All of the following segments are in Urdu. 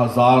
1000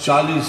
40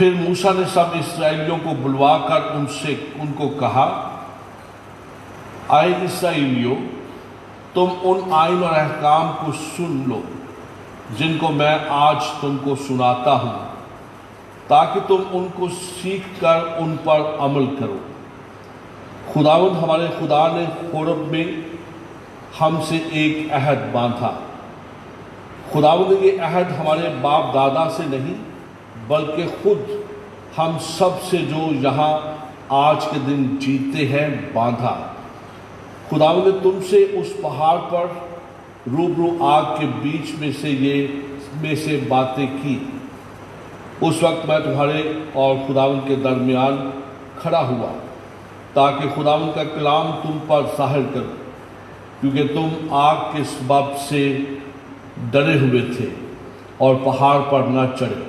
پھر موسیٰ نے سب اسرائیلیوں کو بلوا کر ان کو کہا، اے اسرائیلیوں، تم ان آئین اور احکام کو سن لو جن کو میں آج تم کو سناتا ہوں، تاکہ تم ان کو سیکھ کر ان پر عمل کرو۔ خداوند ہمارے خدا نے حورب میں ہم سے ایک عہد باندھا۔ خداوند نے یہ عہد ہمارے باپ دادا سے نہیں بلکہ خود ہم سب سے جو یہاں آج کے دن جیتے ہیں باندھا۔ خداوند نے تم سے اس پہاڑ پر روبرو آگ کے بیچ میں سے باتیں کی۔ اس وقت میں تمہارے اور خداوند کے درمیان کھڑا ہوا تاکہ خداوند کا کلام تم پر ظاہر کرو، کیونکہ تم آگ کے سبب سے ڈرے ہوئے تھے اور پہاڑ پر نہ چڑھے۔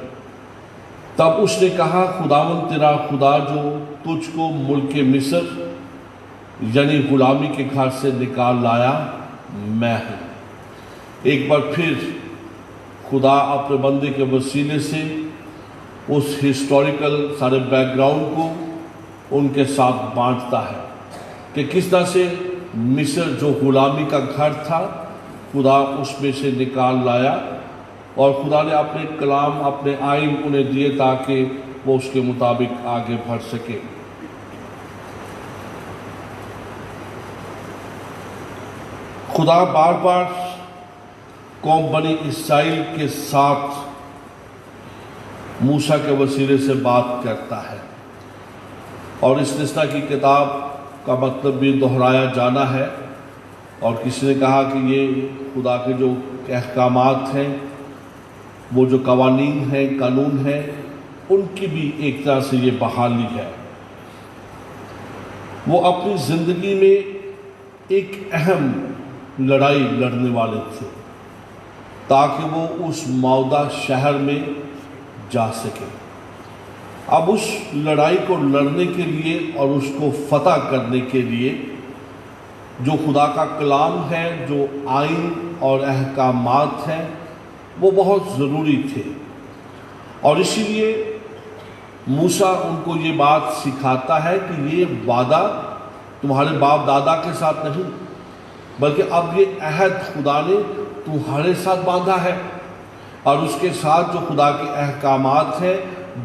تب اس نے کہا، خداوند تیرا خدا جو تجھ کو ملک مصر یعنی غلامی کے گھر سے نکال لایا میں ہوں۔ ایک بار پھر خدا اپنے بندے کے وسیلے سے اس ہسٹوریکل سارے بیک گراؤنڈ کو ان کے ساتھ بانٹتا ہے کہ کس طرح سے مصر جو غلامی کا گھر تھا خدا اس میں سے نکال لایا، اور خدا نے اپنے کلام اپنے آئین انہیں دیے تاکہ وہ اس کے مطابق آگے بڑھ سکے۔ خدا بار بار قوم بنی اسرائیل کے ساتھ موسیٰ کے وسیلے سے بات کرتا ہے، اور استثنا کی کتاب کا مطلب بھی دہرایا جانا ہے، اور کسی نے کہا کہ یہ خدا کے جو احکامات ہیں، وہ جو قوانین ہیں، قانون ہیں، ان کی بھی ایک طرح سے یہ بحالی ہے۔ وہ اپنی زندگی میں ایک اہم لڑائی لڑنے والے تھے تاکہ وہ اس موعودہ شہر میں جا سکے۔ اب اس لڑائی کو لڑنے کے لیے اور اس کو فتح کرنے کے لیے جو خدا کا کلام ہے، جو آئین اور احکامات ہیں، وہ بہت ضروری تھے، اور اسی لیے موسیٰ ان کو یہ بات سکھاتا ہے کہ یہ وعدہ تمہارے باپ دادا کے ساتھ نہیں بلکہ اب یہ عہد خدا نے تمہارے ساتھ باندھا ہے، اور اس کے ساتھ جو خدا کے احکامات ہیں،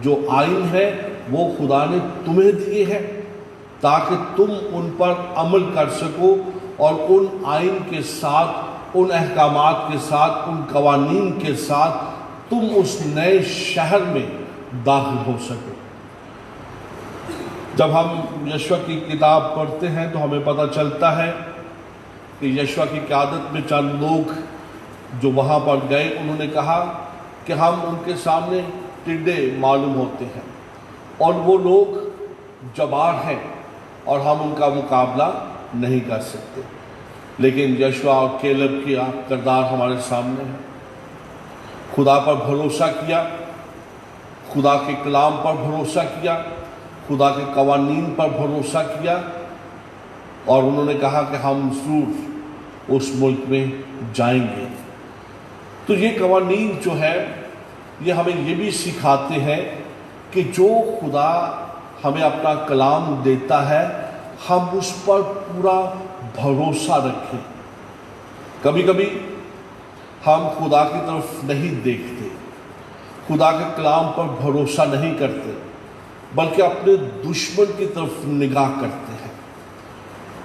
جو آئین ہے، وہ خدا نے تمہیں دیے ہیں تاکہ تم ان پر عمل کر سکو، اور ان آئین کے ساتھ، ان احکامات کے ساتھ، ان قوانین کے ساتھ تم اس نئے شہر میں داخل ہو سکو۔ جب ہم یشوع کی کتاب پڑھتے ہیں تو ہمیں پتہ چلتا ہے کہ یشوع کی قیادت میں چند لوگ جو وہاں پر گئے، انہوں نے کہا کہ ہم ان کے سامنے ٹڈے معلوم ہوتے ہیں، اور وہ لوگ جبار ہیں اور ہم ان کا مقابلہ نہیں کر سکتے۔ لیکن یشوع اور کیلب کی کردار ہمارے سامنے ہے۔ خدا پر بھروسہ کیا، خدا کے کلام پر بھروسہ کیا، خدا کے قوانین پر بھروسہ کیا، اور انہوں نے کہا کہ ہم ضرور اس ملک میں جائیں گے۔ تو یہ قوانین جو ہے یہ ہمیں یہ بھی سکھاتے ہیں کہ جو خدا ہمیں اپنا کلام دیتا ہے ہم اس پر پورا بھروسہ رکھیں۔ کبھی کبھی ہم خدا کی طرف نہیں دیکھتے، خدا کے کلام پر بھروسہ نہیں کرتے، بلکہ اپنے دشمن کی طرف نگاہ کرتے ہیں،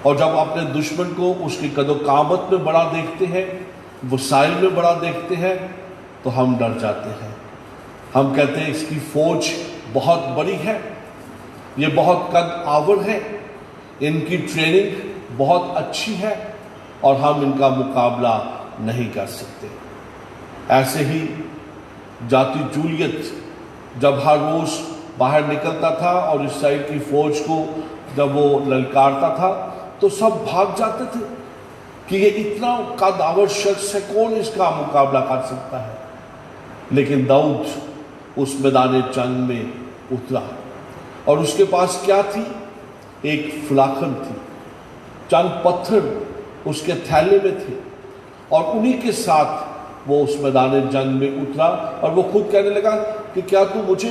اور جب اپنے دشمن کو اس کی قد و قامت میں بڑا دیکھتے ہیں، وسائل میں بڑا دیکھتے ہیں، تو ہم ڈر جاتے ہیں۔ ہم کہتے ہیں اس کی فوج بہت بڑی ہے، یہ بہت قد آور ہے، ان کی ٹریننگ بہت اچھی ہے، اور ہم ان کا مقابلہ نہیں کر سکتے۔ ایسے ہی جاتی جولیت جب ہر روز باہر نکلتا تھا اور اسرائیل کی فوج کو جب وہ للکارتا تھا تو سب بھاگ جاتے تھے کہ یہ اتنا قد آور شخص ہے، کون اس کا مقابلہ کر سکتا ہے۔ لیکن داؤد اس میدان جنگ میں اترا، اور اس کے پاس کیا تھی؟ ایک فلاخن تھی، چند پتھر اس کے تھیلے میں تھے، اور انہی کے ساتھ وہ اس میدان جنگ میں اترا، اور وہ خود کہنے لگا کہ کیا تو مجھے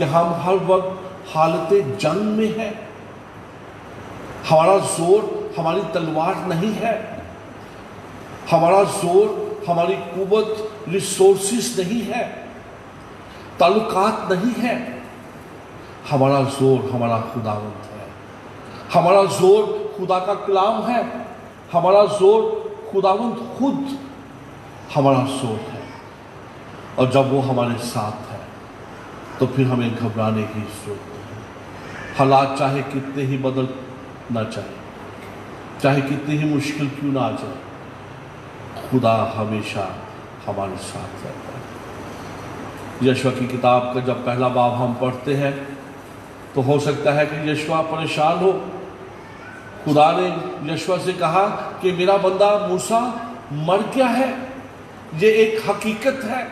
کہ ہم ہر وقت حالت جنگ میں ہیں. ہمارا زور ہماری تلوار نہیں ہے، ہمارا زور ہماری قوت ریسورسز نہیں ہے، تعلقات نہیں ہے. ہمارا زور ہمارا خداوند ہے، ہمارا زور خدا کا کلام ہے، ہمارا زور خداوند خود ہمارا زور ہے. اور جب وہ ہمارے ساتھ ہے تو پھر ہمیں گھبرانے کی ضرورت نہیں. حالات چاہے کتنے ہی بدلنا چاہے، چاہے کتنی ہی مشکل کیوں نہ آ جائے، خدا ہمیشہ ہمارے ساتھ رہتا ہے. یشوع کی کتاب کا جب پہلا باب ہم پڑھتے ہیں تو ہو سکتا ہے کہ یشوع پریشان ہو. خدا نے یشوع سے کہا کہ میرا بندہ موسیٰ مر گیا ہے. یہ ایک حقیقت ہے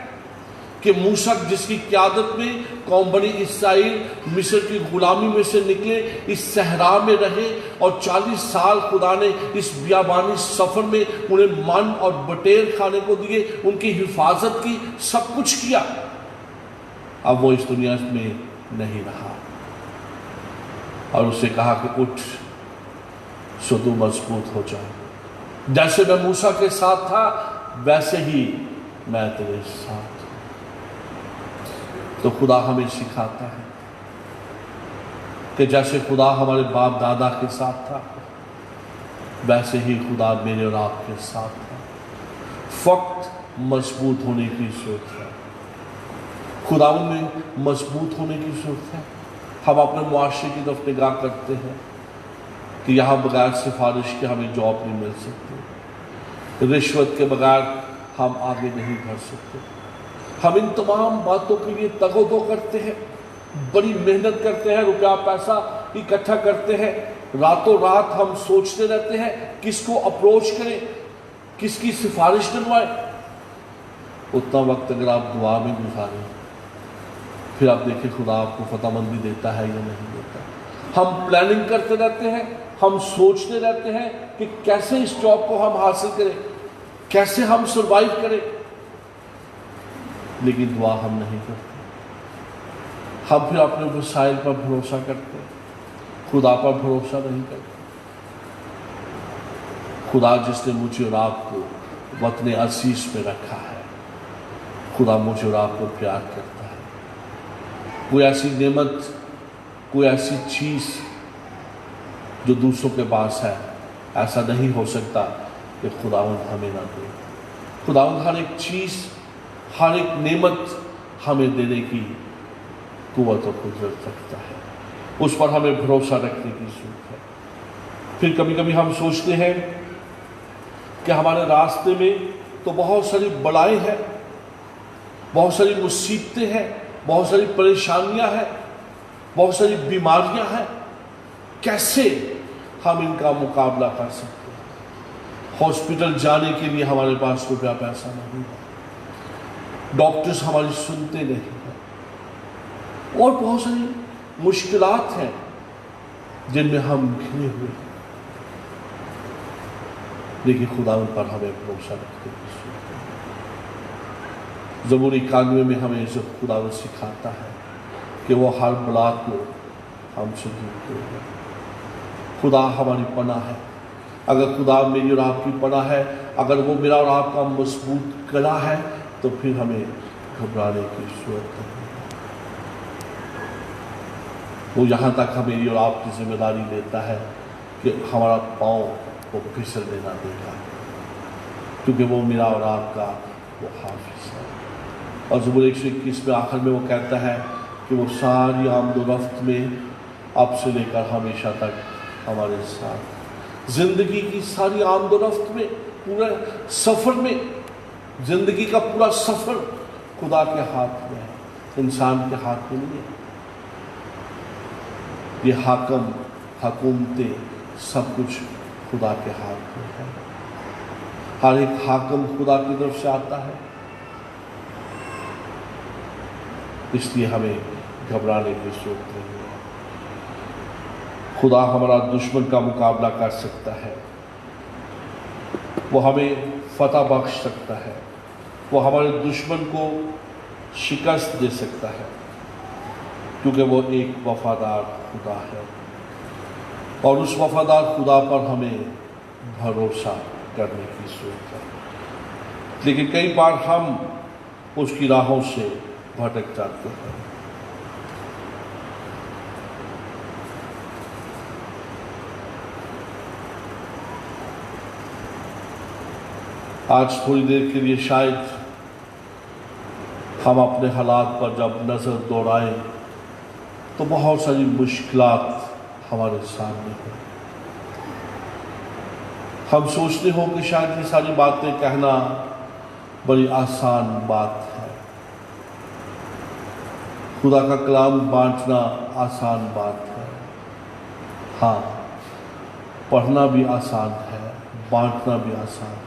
کہ موسیٰ جس کی قیادت میں قوم بنی اسرائیل مصر کی غلامی میں سے نکلے، اس صحرا میں رہے اور 40 سال خدا نے اس بیابانی سفر میں انہیں من اور بٹیر کھانے کو دیے، ان کی حفاظت کی، سب کچھ کیا. اب وہ اس دنیا میں نہیں رہا اور اسے کہا کہ اٹھ سو تو مضبوط ہو جائے. جیسے میں موسیٰ کے ساتھ تھا ویسے ہی میں تیرے ساتھ. تو خدا ہمیں سکھاتا ہے کہ جیسے خدا ہمارے باپ دادا کے ساتھ تھا ویسے ہی خدا میرے اور آپ کے ساتھ ہے. فقط مضبوط ہونے کی ضرورت ہے. خدا میں مضبوط ہونے کی ضرورت ہے. ہم اپنے معاشرے کی طرف نگاہ کرتے ہیں کہ یہاں بغیر سفارش کے ہمیں جاب نہیں مل سکتی، رشوت کے بغیر ہم آگے نہیں بڑھ سکتے. ہم ان تمام باتوں کے لیے تگ و دو کرتے ہیں، بڑی محنت کرتے ہیں، روپیہ پیسہ اکٹھا کرتے ہیں، راتوں رات ہم سوچتے رہتے ہیں کس کو اپروچ کریں، کس کی سفارش ڈلوائیں. اتنا وقت اگر آپ دعا میں گزاریں پھر آپ دیکھیں خدا آپ کو فتح مندی دیتا ہے یا نہیں دیتا. ہم پلاننگ کرتے رہتے ہیں، ہم سوچتے رہتے ہیں کہ کیسے اس جاب کو ہم حاصل کریں، کیسے ہم سروائیو کریں، لیکن دعا ہم نہیں کرتے. ہم پھر اپنے وسائل پر بھروسہ کرتے، خدا پر بھروسہ نہیں کرتے. خدا جس نے مجھے اور آپ کو وطن عزیز پہ رکھا ہے، خدا مجھے اور آپ کو پیار کرتا ہے. کوئی ایسی نعمت، کوئی ایسی چیز جو دوسروں کے پاس ہے، ایسا نہیں ہو سکتا کہ خداوند ہمیں نہ دے. خداوند ہر ایک چیز، ہر ایک نعمت ہمیں دینے کی قوت اور قدرت رکھتا ہے. اس پر ہمیں بھروسہ رکھنے کی ضرورت ہے. پھر کبھی کبھی ہم سوچتے ہیں کہ ہمارے راستے میں تو بہت ساری بلائیں ہیں، بہت ساری مصیبتیں ہیں، بہت ساری پریشانیاں ہیں، بہت ساری بیماریاں ہیں، کیسے ہم ان کا مقابلہ کر سکتے ہیں؟ ہاسپٹل جانے کے لیے ہمارے پاس روپیہ پیسہ نہیں ہے، ڈاکٹرز ہماری سنتے نہیں ہیں، اور بہت ساری مشکلات ہیں جن میں ہم گھرے ہوئے ہیں. لیکن خدا ان پر ہمیں بھروسہ رکھتے ہیں. زبور 91 میں ہمیں خدا سکھاتا ہے کہ وہ ہر بلا کو ہم سے دور کرے. خدا ہماری پناہ ہے. اگر خدا میری اور آپ کی پناہ ہے، اگر وہ میرا اور آپ کا مضبوط گلا ہے، تو پھر ہمیں گھبرانے کی ضرورت نہیں. وہ یہاں تک ہمیں اور آپ کی ذمہ داری لیتا ہے کہ ہمارا پاؤں وہ پھسلنے نہ دے گا، کیونکہ وہ میرا اور آپ کا وہ حافظ ہے. اور زبور 121 میں آخر میں وہ کہتا ہے کہ وہ ساری آمد و رفت میں اب سے لے کر ہمیشہ تک ہمارے ساتھ. زندگی کی ساری آمد و رفت میں، پورے سفر میں، زندگی کا پورا سفر خدا کے ہاتھ میں ہے، انسان کے ہاتھ میں نہیں ہے. یہ حاکم، حکومتیں، سب کچھ خدا کے ہاتھ میں ہے. ہر ایک حاکم خدا کی طرف سے آتا ہے. اس لیے ہمیں گھبرانے کی ضرورت نہیں ہے. خدا ہمارا دشمن کا مقابلہ کر سکتا ہے، وہ ہمیں فتح بخش سکتا ہے، وہ ہمارے دشمن کو شکست دے سکتا ہے. کیونکہ وہ ایک وفادار خدا ہے، اور اس وفادار خدا پر ہمیں بھروسہ کرنے کی ضرورت ہے۔ لیکن کئی بار ہم اس کی راہوں سے بھٹک جاتے ہیں۔ آج تھوڑی دیر کے لیے شاید ہم اپنے حالات پر جب نظر دوڑائیں تو بہت ساری مشکلات ہمارے سامنے ہیں۔ ہم سوچتے ہوں کہ شاید یہ ساری باتیں کہنا بڑی آسان بات ہے، خدا کا کلام بانٹنا آسان بات ہے، ہاں پڑھنا بھی آسان ہے، بانٹنا بھی آسان ہے،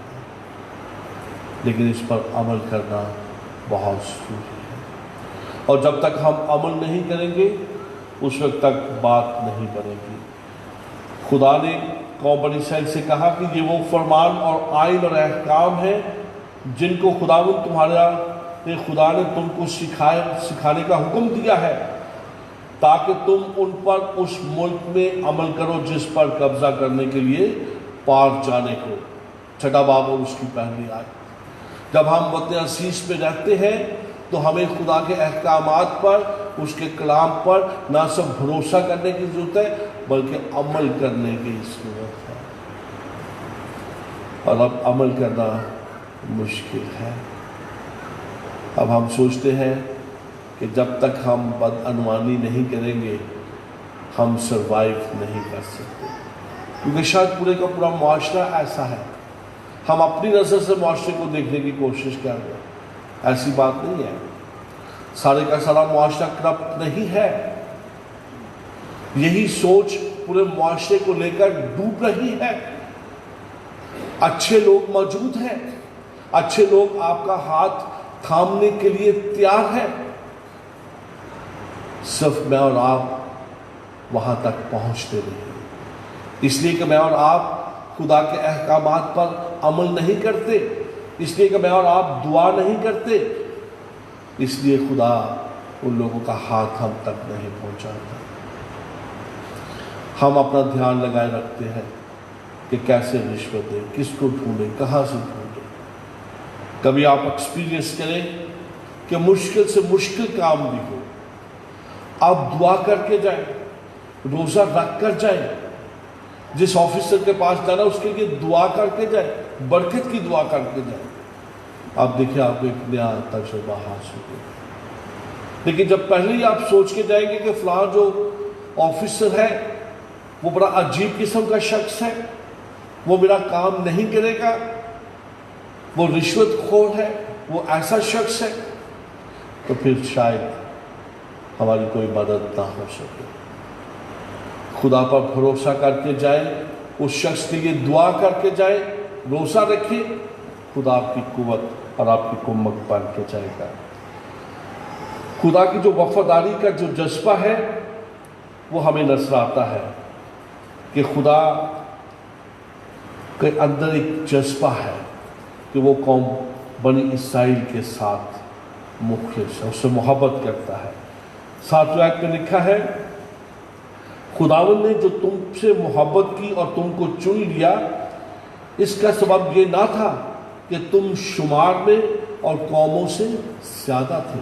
لیکن اس پر عمل کرنا بہت ضروری ہے، اور جب تک ہم عمل نہیں کریں گے اس وقت تک بات نہیں بنے گی۔ خدا نے قوم بنی اسرائیل سے کہا کہ یہ وہ فرمان اور آئین اور احکام ہیں جن کو خدا نے تم کو سکھانے کا حکم دیا ہے، تاکہ تم ان پر اس ملک میں عمل کرو جس پر قبضہ کرنے کے لیے پار جانے کو۔ چھٹا باب اور اس کی پہلی آیت۔ جب ہم وطن عزیز میں رہتے ہیں تو ہمیں خدا کے احکامات پر، اس کے کلام پر نہ صرف بھروسہ کرنے کی ضرورت ہے بلکہ عمل کرنے کی ضرورت ہے، اور اب عمل کرنا مشکل ہے۔ اب ہم سوچتے ہیں کہ جب تک ہم بدعنوانی نہیں کریں گے ہم سروائیو نہیں کر سکتے، کیونکہ شاید پورے کا پورا معاشرہ ایسا ہے۔ ہم اپنی نظر سے معاشرے کو دیکھنے کی کوشش کر رہے ہیں، ایسی بات نہیں ہے۔ سارے کا سارا معاشرہ کرپٹ نہیں ہے، یہی سوچ پورے معاشرے کو لے کر ڈوب رہی ہے۔ اچھے لوگ موجود ہیں، اچھے لوگ آپ کا ہاتھ تھامنے کے لیے تیار ہیں، صرف میں اور آپ وہاں تک پہنچتے نہیں، اس لیے کہ میں اور آپ خدا کے احکامات پر عمل نہیں کرتے، اس لیے کہ میں اور آپ دعا نہیں کرتے، اس لیے خدا ان لوگوں کا ہاتھ ہم تک نہیں پہنچاتا۔ ہم اپنا دھیان لگائے رکھتے ہیں کہ کیسے رشوت دیں، کس کو ڈھونڈیں، کہاں سے ڈھونڈیں۔ کبھی آپ ایکسپیرینس کریں کہ مشکل سے مشکل کام بھی ہو، آپ دعا کر کے جائیں، روزہ رکھ کر جائیں، جس آفیسر کے پاس جانا اس کے لیے دعا کر کے جائیں، برکت کی دعا کر کے جائیں، آپ دیکھیں آپ کو ایک نیا تجربہ حاصل ہوگا۔ لیکن جب پہلے ہی آپ سوچ کے جائیں گے کہ فلاں جو آفیسر ہے وہ بڑا عجیب قسم کا شخص ہے، وہ میرا کام نہیں کرے گا، وہ رشوت خور ہے، وہ ایسا شخص ہے، تو پھر شاید ہماری کوئی مدد نہ ہو سکے۔ خدا پر بھروسہ کر کے جائیں، اس شخص کے لیے دعا کر کے جائیں، روزہ رکھیں، خدا آپ کی قوت اور آپ کی کمک بن کے جائے گا۔ خدا کی جو وفاداری کا جو جذبہ ہے وہ ہمیں نظر آتا ہے کہ خدا کے اندر ایک جذبہ ہے کہ وہ قوم بنی اسرائیل کے ساتھ مخلص ہے، اس سے محبت کرتا ہے۔ 7ویں آیت میں لکھا ہے، خداوند نے جو تم سے محبت کی اور تم کو چن لیا، اس کا سبب یہ نہ تھا کہ تم شمار میں اور قوموں سے زیادہ تھے،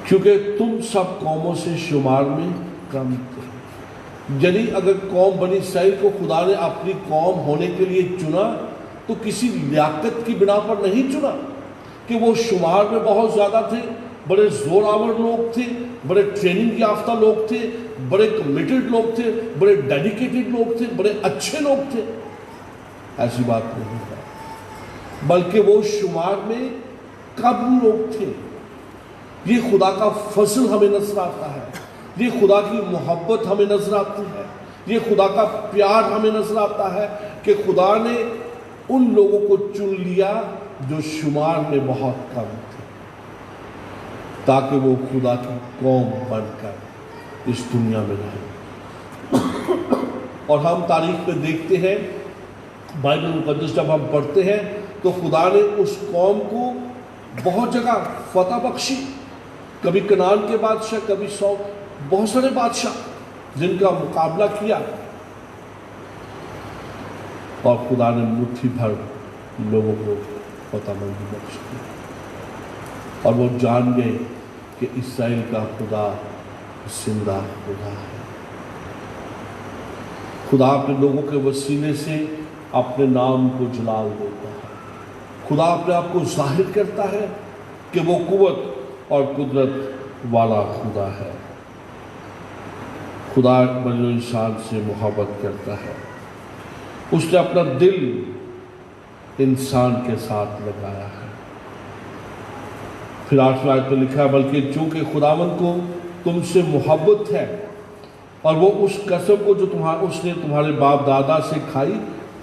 کیونکہ تم سب قوموں سے شمار میں کم تھے۔ یعنی اگر قوم بنی اسرائیل کو خدا نے اپنی قوم ہونے کے لیے چنا تو کسی لیاقت کی بنا پر نہیں چنا کہ وہ شمار میں بہت زیادہ تھے، بڑے زور آور لوگ تھے، بڑے ٹریننگ یافتہ لوگ تھے، بڑے کمیٹڈ لوگ تھے، بڑے ڈیڈیکیٹڈ لوگ تھے، بڑے اچھے لوگ تھے۔ ایسی بات نہیں ہے، بلکہ وہ شمار میں کم لوگ تھے۔ یہ خدا کا فضل ہمیں نظر آتا ہے، یہ خدا کی محبت ہمیں نظر آتی ہے، یہ خدا کا پیار ہمیں نظر آتا ہے کہ خدا نے ان لوگوں کو چن لیا جو شمار میں بہت کم تھے، تاکہ وہ خدا کی قوم بن کر اس دنیا میں رہے۔ اور ہم تاریخ میں دیکھتے ہیں، بائبل مقدس جب ہم پڑھتے ہیں تو خدا نے اس قوم کو بہت جگہ فتح بخشی، کبھی کنعان کے بادشاہ، کبھی بہت سارے بادشاہ جن کا مقابلہ کیا، اور خدا نے مٹھی بھر لوگوں کو فتح مندی بخش دی، اور وہ جان گئے کہ اسرائیل کا خدا زندہ خدا ہے۔ خدا اپنے لوگوں کے وسیلے سے اپنے نام کو جلال دیتا ہے، خدا اپنے آپ کو ظاہر کرتا ہے کہ وہ قوت اور قدرت والا خدا ہے۔ خدا بنی و انسان سے محبت کرتا ہے، اس نے اپنا دل انسان کے ساتھ لگایا ہے۔ پھر 8ویں آیت میں لکھا ہے، بلکہ چونکہ خداوند کو تم سے محبت ہے اور وہ اس قسم کو جو اس نے تمہارے باپ دادا سے کھائی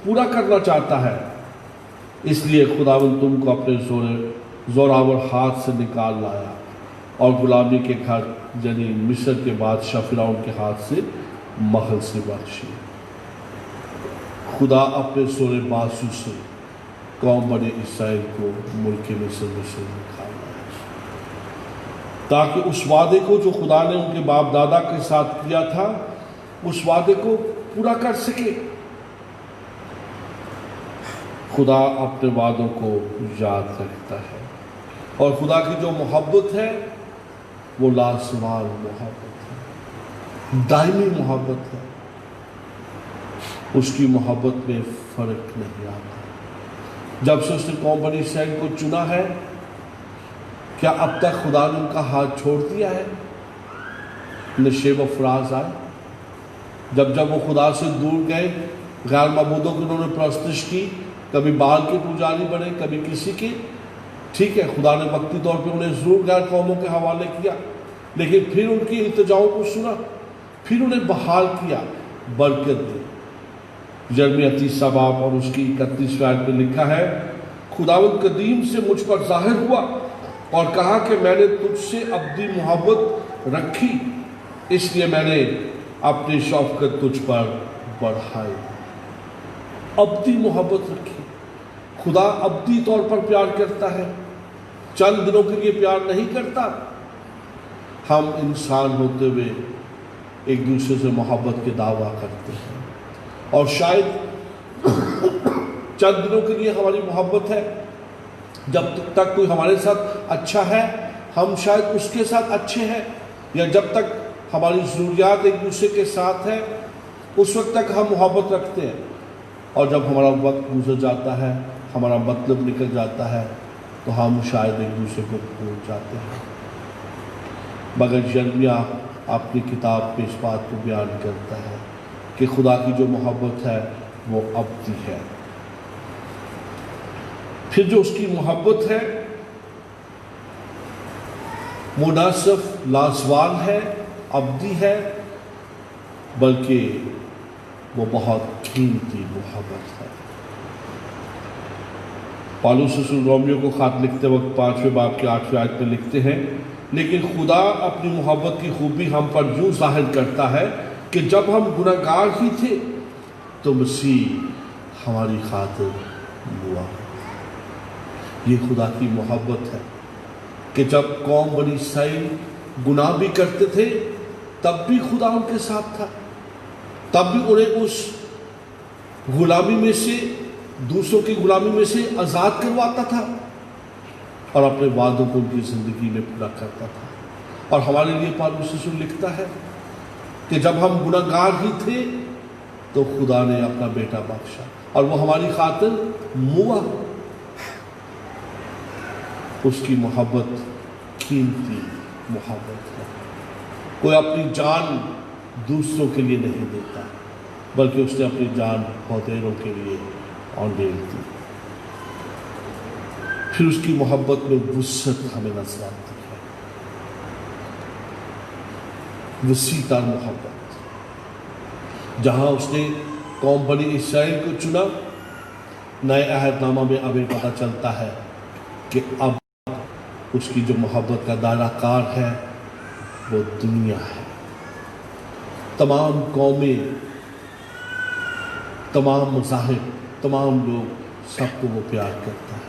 پورا کرنا چاہتا ہے، اس لیے خداوند تم کو اپنے زوراور ہاتھ سے نکال لایا اور غلامی کے گھر یعنی مصر کے بادشاہ فرعون کے ہاتھ سے محل سے بخشی۔ خدا اپنے زور بازو سے قوم بنی اسرائیل کو ملک مصر میں سے نکال لایا، تاکہ اس وعدے کو جو خدا نے ان کے باپ دادا کے ساتھ کیا تھا، اس وعدے کو پورا کر سکے۔ خدا اپنے وعدوں کو یاد رکھتا ہے، اور خدا کی جو محبت ہے وہ لازوال محبت ہے، دائمی محبت ہے، اس کی محبت میں فرق نہیں آتا۔ جب سے اس نے قوم بنی اسرائیل کو چنا ہے، کیا اب تک خدا نے ان کا ہاتھ چھوڑ دیا ہے؟ نشیب و فراز آئے، جب وہ خدا سے دور گئے، غیر معبودوں کی انہوں نے پرستش کی، کبھی بال کے پجاری بنے، کبھی کسی کے، ٹھیک ہے، خدا نے وقتی طور پہ انہیں ضرور غیر قوموں کے حوالے کیا، لیکن پھر ان کی التجاؤں کو سنا، پھر انہیں بحال کیا، برکت دی۔ یرمیہ 30 باب اور اس کی 31 آیت میں لکھا ہے، خداوند قدیم سے مجھ پر ظاہر ہوا اور کہا کہ میں نے تجھ سے ابدی محبت رکھی، اس لیے میں نے اپنی شفقت تجھ پر بڑھائی۔ ابدی محبت رکھی، خدا ابدی طور پر پیار کرتا ہے، چند دنوں کے لیے پیار نہیں کرتا۔ ہم انسان ہوتے ہوئے ایک دوسرے سے محبت کے دعویٰ کرتے ہیں، اور شاید چند دنوں کے لیے ہماری محبت ہے، جب تک کوئی ہمارے ساتھ اچھا ہے ہم شاید اس کے ساتھ اچھے ہیں، یا جب تک ہماری ضروریات ایک دوسرے کے ساتھ ہیں اس وقت تک ہم محبت رکھتے ہیں، اور جب ہمارا وقت گزر جاتا ہے، ہمارا مطلب نکل جاتا ہے، تو ہم شاید ایک دوسرے کو بھول جاتے ہیں۔ مگر یرمیہ اپنی کتاب میں اس بات کو بیان کرتا ہے کہ خدا کی جو محبت ہے وہ ابدی ہے۔ پھر جو اس کی محبت ہے وہ نہ صرف لازوال ہے، ابدی ہے، بلکہ وہ بہت قیمتی محبت ہے۔ پالوس رسول رومیو کو خط لکھتے وقت 5ویں باب کے 8ویں آیت میں لکھتے ہیں، لیکن خدا اپنی محبت کی خوبی ہم پر یوں ظاہر کرتا ہے کہ جب ہم گناہگار ہی تھے تو مسیح ہماری خاطر ہوا۔ یہ خدا کی محبت ہے کہ جب قوم بنی اسرائیل گناہ بھی کرتے تھے تب بھی خدا ان کے ساتھ تھا، تب بھی انہیں اس غلامی میں سے، دوسروں کی غلامی میں سے آزاد کرواتا تھا، اور اپنے وعدوں کو ان کی زندگی میں پورا کرتا تھا۔ اور ہمارے لیے پالوس رسول لکھتا ہے کہ جب ہم گناہگار ہی تھے تو خدا نے اپنا بیٹا بخشا، اور وہ ہماری خاطر موا۔ اس کی محبت قیمتی محبت ہے۔ کوئی اپنی جان دوسروں کے لیے نہیں دیتا، بلکہ اس نے اپنی جان بہتےروں کے لیے اونڈیل دی۔ پھر اس کی محبت میں وسعت ہمیں نظر آتی ہے، وسیع تر محبت۔ جہاں اس نے قوم بنی اسرائیل کو چنا، نئے عہد نامہ میں اب یہ پتہ چلتا ہے کہ اب اس کی جو محبت کا دائرہ کار ہے وہ دنیا ہے۔ تمام قومیں، تمام مذاہب، تمام لوگ، سب کو وہ پیار کرتا ہے۔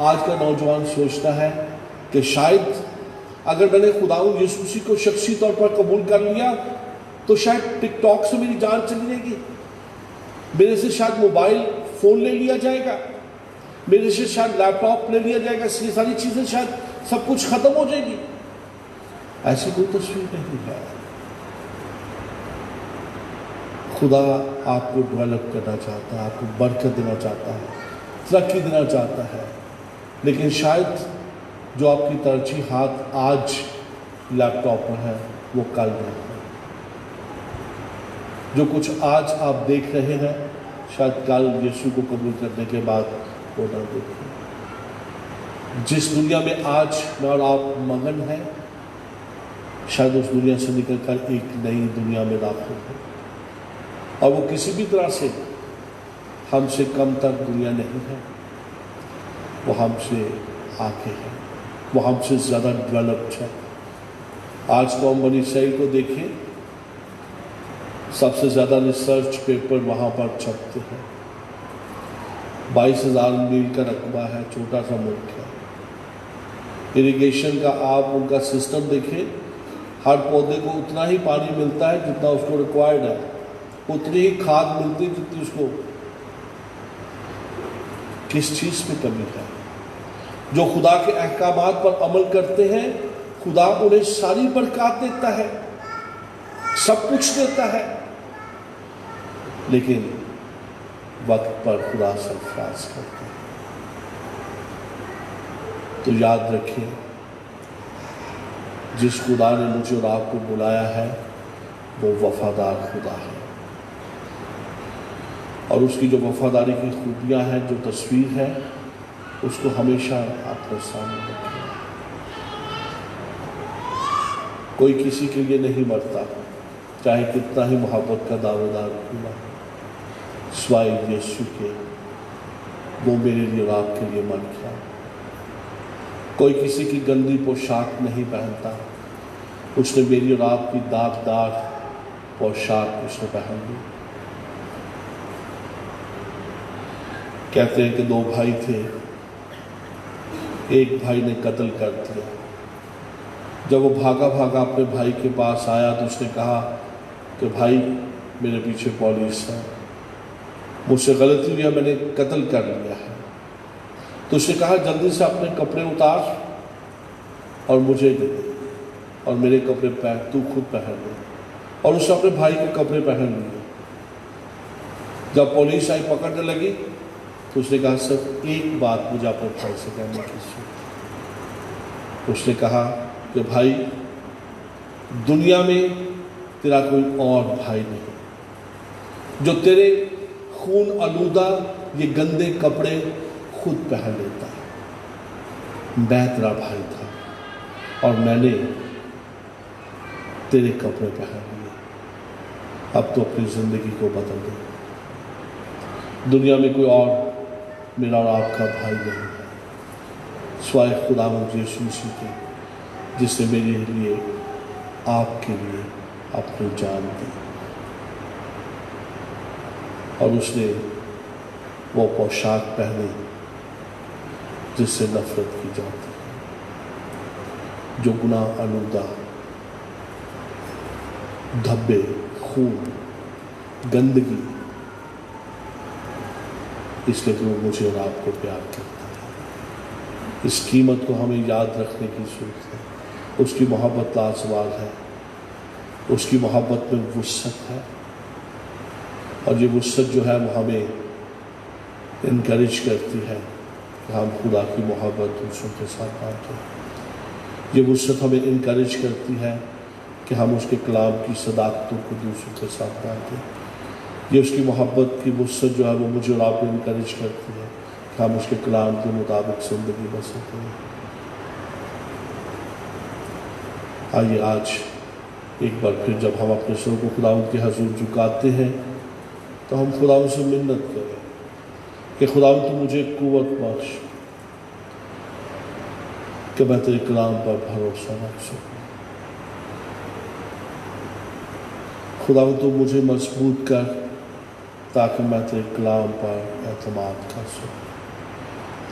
آج کا نوجوان سوچتا ہے کہ شاید اگر میں نے خداوند یسوع مسیح کو شخصی طور پر قبول کر لیا تو شاید ٹک ٹاک سے میری جان چلی جائے گی، میرے سے شاید موبائل فون لے لیا جائے گا، میرے سے شاید لیپ ٹاپ لے لیا جائے گا، یہ ساری چیزیں شاید سب کچھ ختم ہو جائے گی۔ ایسی کوئی تصویر نہیں ہے۔ خدا آپ کو ڈیولپ کرنا چاہتا ہے، آپ کو برکت دینا چاہتا ہے، ترقی دینا چاہتا ہے، لیکن شاید جو آپ کی ترجیحات آج لیپ ٹاپ پر ہے وہ کل نہ ہے۔ جو کچھ آج آپ دیکھ رہے ہیں شاید کل یسوع کو قبول کرنے کے بعد وہ نہ دیکھیں۔ جس دنیا میں آج میں اور آپ مگن ہیں شاید اس دنیا سے نکل کر ایک نئی دنیا میں داخل ہو، اور وہ کسی بھی طرح سے ہم سے کم تر دنیا نہیں ہے، وہ ہم سے آگے ہے، وہ ہم سے زیادہ ڈیولپڈ ہے۔ آج قوم بنی اسرائیل کو دیکھیں، سب سے زیادہ ریسرچ پیپر وہاں پر چھپتے ہیں، 22,000 میل کا رقبہ ہے، چھوٹا سا ملک ہے۔ اریگیشن کا آپ ان کا سسٹم دیکھیں، ہر پودے کو اتنا ہی پانی ملتا ہے جتنا اس کو ریکوائرڈ ہے، اتنی ہی کھاد ملتی ہے جتنی اس کو۔ کس چیز میں کمی ہے؟ جو خدا کے احکامات پر عمل کرتے ہیں خدا انہیں ساری برکات دیتا ہے، سب کچھ دیتا ہے، لیکن وقت پر خدا سرفراز کرتا ہے۔ تو یاد رکھیں، جس خدا نے مجھے اور آپ کو بلایا ہے وہ وفادار خدا ہے، اور اس کی جو وفاداری کی خوبیاں ہیں، جو تصویر ہے، اس کو ہمیشہ اپنے سامنے رکھیں۔ کوئی کسی کے لیے نہیں مرتا، چاہے کتنا ہی محبت کا دعوے دار کیوں نہ ہو، سوائے یسوع کے، وہ میرے لیے اور آپ کے لیے مر گیا۔ کوئی کسی کی گندی پوشاک نہیں پہنتا، اس نے میری اور آپ کی داغدار پوشاک اس نے پہن لی۔ کہتے ہیں کہ 2 بھائی تھے، ایک بھائی نے قتل کر دیا۔ جب وہ بھاگا بھاگا اپنے بھائی کے پاس آیا تو اس نے کہا کہ بھائی میرے پیچھے پولیس ہے، مجھ سے غلطی ہوئی ہے، میں نے قتل کر لیا ہے۔ تو اس نے کہا جلدی سے اپنے کپڑے اتار اور مجھے دے دے، اور میرے کپڑے تو خود پہن لے، اور اس نے اپنے بھائی کے کپڑے پہن لیے۔ جب پولیس آئی پکڑنے لگی تو اس نے کہا صرف ایک بات مجھے اپنے بھائی سے کہنے کی ضرورت۔ اس نے کہا کہ بھائی دنیا میں تیرا کوئی اور بھائی نہیں جو تیرے خون آلودہ یہ گندے کپڑے خود پہن لیتا ہے، میں تیرا بھائی تھا اور میں نے تیرے کپڑے پہن لیے، اب تو اپنی زندگی کو بدل دے۔ دنیا میں کوئی اور میرا اور آپ کا بھائی نہیں ہے سوائے خداوند یسوع مسیح کے، جس نے میرے لیے آپ کے لیے اپنی جان دی، اور اس نے وہ پوشاک پہنی جس سے نفرت کی جاتی ہے، جو گناہ آلودہ، دھبے، خون، گندگی، اس لیے کہ وہ مجھے اور آپ کو پیار کرتا ہے۔ اس قیمت کو ہمیں یاد رکھنے کی ضرورت ہے۔ اس کی محبت لازوال ہے، اس کی محبت میں وسعت ہے، اور یہ وسعت جو ہے وہ ہمیں انکریج کرتی ہے کہ ہم خدا کی محبت دوسروں کے ساتھ بانٹیں۔ یہ وسعت ہمیں انکریج کرتی ہے کہ ہم اس کے کلام کی صداقتوں کو دوسروں کے ساتھ بانٹیں۔ یہ اس کی محبت کی وسعت جو ہے وہ مجھے اور آپ کو انکریج کرتی ہے کہ ہم اس کے کلام کے مطابق زندگی بسر کریں۔ آئیے آج ایک بار پھر جب ہم اپنے سروں کو خداوند کے حضور جھکاتے ہیں تو ہم خداوند سے منت کریں کہ خداوند تو مجھے قوت بخش کہ میں تیرے کلام پر بھروسہ رکھ سکوں۔ خداوند تو مجھے مضبوط کر تاکہ میں تیرے کلام پر اعتماد کر سکوں۔